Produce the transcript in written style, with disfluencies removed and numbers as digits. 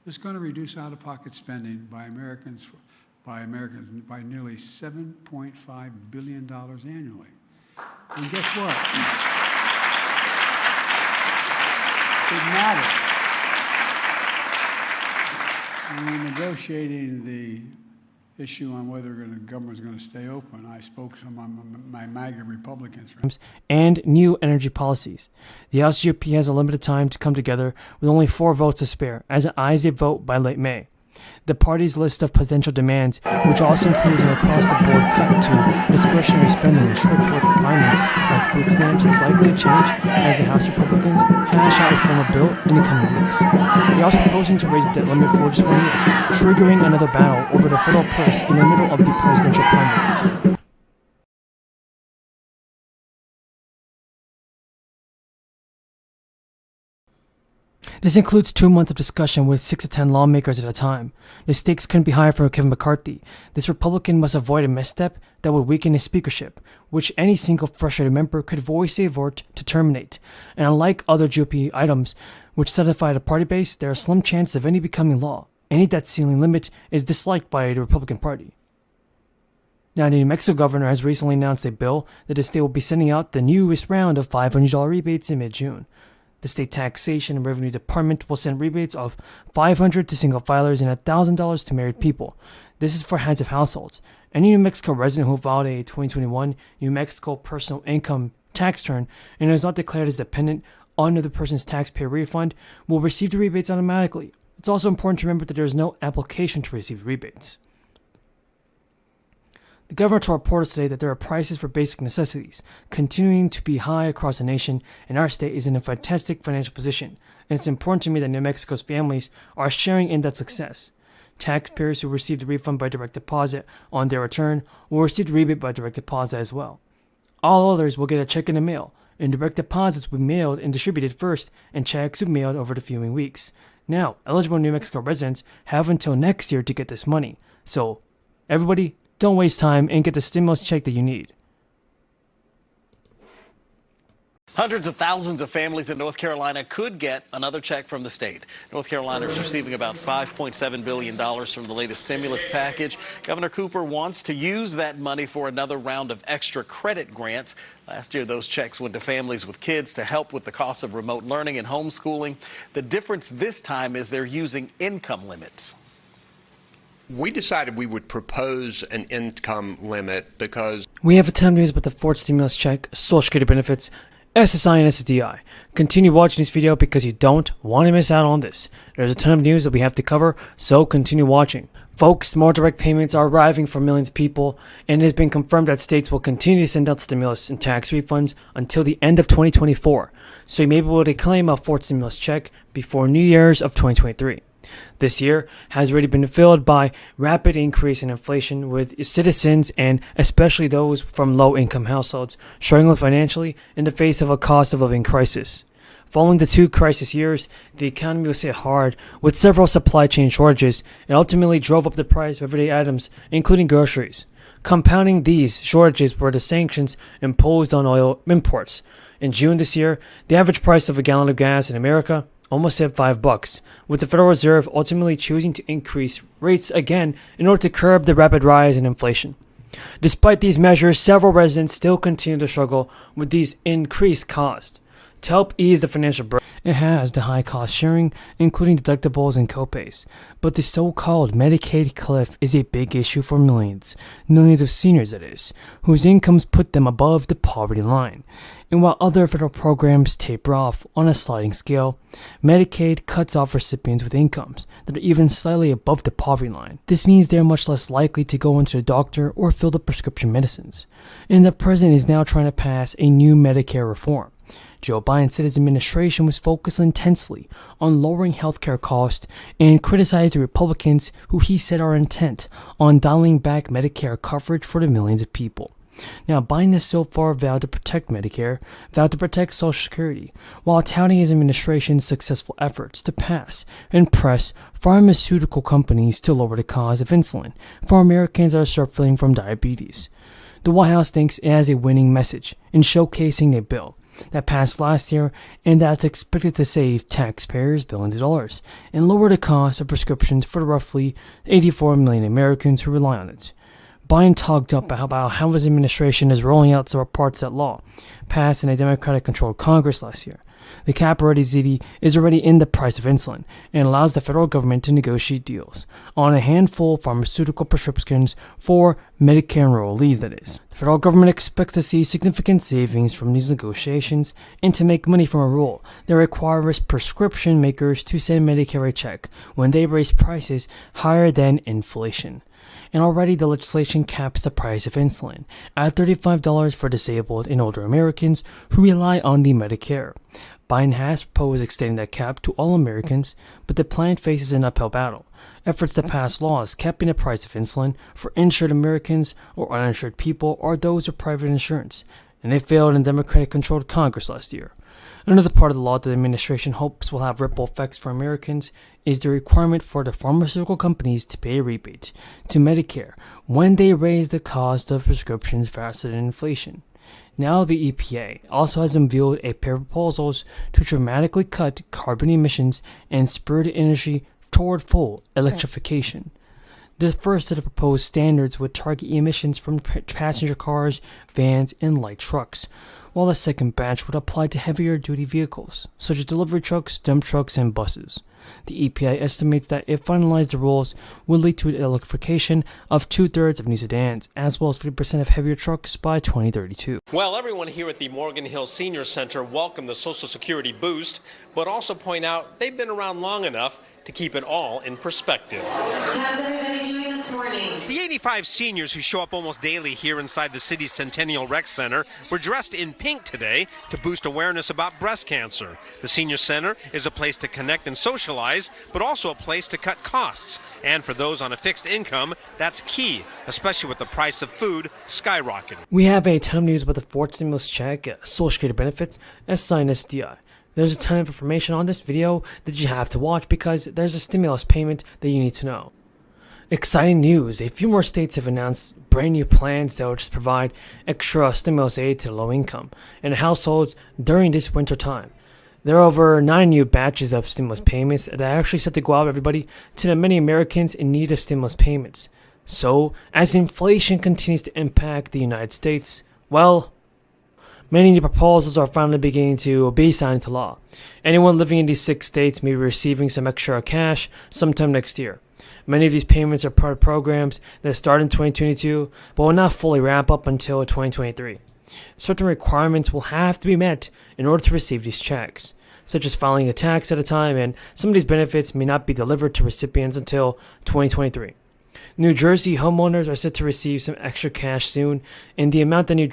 This is going to reduce out-of-pocket spending by Americans by nearly $7.5 billion annually. And guess what? It matters. When we're negotiating the issue on whether the government's going to stay open, I spoke to some of my MAGA Republicans. And new energy policies. The House GOP has a limited time to come together with only 4 votes to spare, as it eyes a vote by late May. The party's list of potential demands, which also includes an across-the-board cut to discretionary spending and short political requirements like food stamps, is likely to change as the House Republicans hash out a form of bill in the coming weeks. They're also proposing to raise the debt limit for just 1 year, triggering another battle over the federal purse in the middle of the presidential primaries. This includes 2 months of discussion with 6 to 10 lawmakers at a time. The stakes couldn't be higher for Kevin McCarthy. This Republican must avoid a misstep that would weaken his speakership, which any single frustrated member could voice a vote to terminate. And unlike other GOP items, which satisfy the party base, there are slim chances of any becoming law. Any debt ceiling limit is disliked by the Republican Party. Now, the New Mexico governor has recently announced a bill that the state will be sending out the newest round of $500 rebates in mid-June. The state taxation and revenue department will send rebates of $500 to single filers and $1,000 to married people. This is for heads of households. Any New Mexico resident who filed a 2021 New Mexico personal income tax return and is not declared as dependent under the person's taxpayer refund will receive the rebates automatically. It's also important to remember that there is no application to receive rebates. The governor told reporters today that there are prices for basic necessities continuing to be high across the nation, and our state is in a fantastic financial position, and it's important to me that New Mexico's families are sharing in that success. Taxpayers who receive the refund by direct deposit on their return will receive the rebate by direct deposit as well. All others will get a check in the mail, and direct deposits will be mailed and distributed first, and checks will be mailed over the following weeks. Now, eligible New Mexico residents have until next year to get this money, so everybody, don't waste time and get the stimulus check that you need. Hundreds of thousands of families in North Carolina could get another check from the state. North Carolina is receiving about $5.7 billion from the latest stimulus package. Governor Cooper wants to use that money for another round of extra credit grants. Last year, those checks went to families with kids to help with the cost of remote learning and homeschooling. The difference this time is they're using income limits. We decided we would propose an income limit because we have a ton of news about the fourth stimulus check, Social Security benefits, SSI and SSDI. Continue watching this video because you don't want to miss out on this. There's a ton of news that we have to cover, so continue watching. Folks, more direct payments are arriving for millions of people, and it has been confirmed that states will continue to send out stimulus and tax refunds until the end of 2024. So you may be able to claim a fourth stimulus check before New Year's of 2023. This year has already been filled by rapid increase in inflation, with citizens and especially those from low-income households struggling financially in the face of a cost of living crisis. Following the 2 crisis years, the economy was hit hard with several supply chain shortages and ultimately drove up the price of everyday items, including groceries. Compounding these shortages were the sanctions imposed on oil imports. In June this year, the average price of a gallon of gas in America almost hit $5, with the Federal Reserve ultimately choosing to increase rates again in order to curb the rapid rise in inflation. Despite these measures, several residents still continue to struggle with these increased costs. To help ease the financial burden, it has the high cost sharing, including deductibles and copays. But the so-called Medicaid cliff is a big issue for millions of seniors that is, whose incomes put them above the poverty line. And while other federal programs taper off on a sliding scale, Medicaid cuts off recipients with incomes that are even slightly above the poverty line. This means they are much less likely to go into the doctor or fill the prescription medicines. And the president is now trying to pass a new Medicare reform. Joe Biden said his administration was focused intensely on lowering healthcare costs and criticized the Republicans who he said are intent on dialing back Medicare coverage for the millions of people. Now, Biden has so far vowed to protect Medicare, vowed to protect Social Security, while touting his administration's successful efforts to pass and press pharmaceutical companies to lower the cost of insulin for Americans that are suffering from diabetes. The White House thinks it has a winning message in showcasing a bill that passed last year, and that's expected to save taxpayers billions of dollars and lower the cost of prescriptions for the roughly 84 million Americans who rely on it. Biden talked up about how his administration is rolling out several parts of that law, passed in a Democratic-controlled Congress last year. The cap is already in the price of insulin and allows the federal government to negotiate deals on a handful of pharmaceutical prescriptions for Medicare enrollees, that is. The federal government expects to see significant savings from these negotiations and to make money from a rule that requires prescription makers to send Medicare a check when they raise prices higher than inflation. And already the legislation caps the price of insulin at $35 for disabled and older Americans who rely on the Medicare. Biden has proposed extending that cap to all Americans, but the plan faces an uphill battle. Efforts to pass laws capping the price of insulin for insured Americans or uninsured people or those with private insurance, and they failed in Democratic-controlled Congress last year. Another part of the law that the administration hopes will have ripple effects for Americans is the requirement for the pharmaceutical companies to pay a rebate to Medicare when they raise the cost of prescriptions faster than inflation. Now the EPA also has unveiled a pair of proposals to dramatically cut carbon emissions and spur the industry toward full electrification. The first of the proposed standards would target emissions from passenger cars, vans, and light trucks, while the second batch would apply to heavier-duty vehicles, such as delivery trucks, dump trucks, and buses. The EPA estimates that if finalized, the rules will lead to the electrification of 2/3 of new sedans, as well as 50% of heavier trucks by 2032. Well, everyone here at the Morgan Hill Senior Center welcome the Social Security boost, but also point out they've been around long enough to keep it all in perspective. How's everybody doing this morning? The 85 seniors who show up almost daily here inside the city's Centennial Rec Center were dressed in pink today to boost awareness about breast cancer. The Senior Center is a place to connect and socialize, but also a place to cut costs. And for those on a fixed income, that's key, especially with the price of food skyrocketing. We have a ton of news about the fourth stimulus check, Social Security benefits, SSI and SSDI. There's a ton of information on this video that you have to watch because there's a stimulus payment that you need to know. Exciting news! A few more states have announced brand new plans that will just provide extra stimulus aid to low income and households during this winter time. There are over 9 new batches of stimulus payments that are actually set to go out to everybody to the many Americans in need of stimulus payments. So, as inflation continues to impact the United States, well, many new proposals are finally beginning to be signed into law. Anyone living in these 6 states may be receiving some extra cash sometime next year. Many of these payments are part of programs that start in 2022, but will not fully wrap up until 2023. Certain requirements will have to be met in order to receive these checks, such as filing a tax at a time, and some of these benefits may not be delivered to recipients until 2023. New Jersey homeowners are set to receive some extra cash soon, and the amount that New